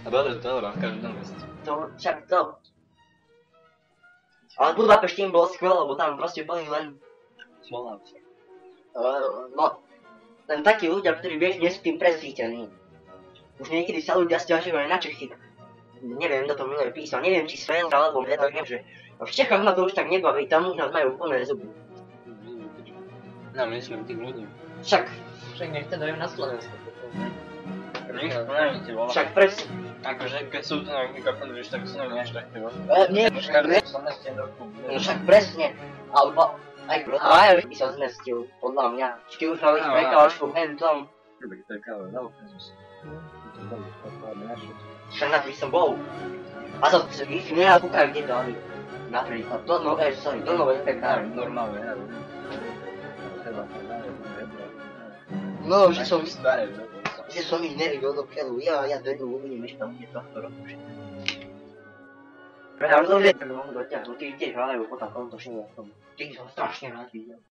A dobre, to dobrá, v každom meste. To, však to. Ale Budapešť im bolo skvelé, lebo tam proste boli len... Slováci. No, len takí ľudia, ktorí vieš, nie sú tým presvítení. Už niekedy sa ľudia sťažujú aj na Čechy. Neviem, kto to minulé písal, neviem, či Sven alebo Vedok, neviem, že v Čechách ma to už tak nebaví, tam už nás majú plné zuby. No, myslím tým ľuďom. Však nech teda aj na Slovensku. Však presne. Akože keď sú to na mikrofónu, vieš, tak sú na mňa až také Nie, no však presne. Alebo aj by som zmestil, podľa mňa. Či už mali prekážku hentom. Tak to je káva, na ukážu. Však na tým som bol. A to ich nenakúkajú, kde to oni. Napríklad, do novej pekárne. Normálne, ja. No, že som ich nevidel do keľu, ja vedu uvidím, že tam bude tohto roku všetko. Ale to vie, že mám dotiahnuť, tí tiež hľadajú po takomto šingu. Tí som strašne rád videl.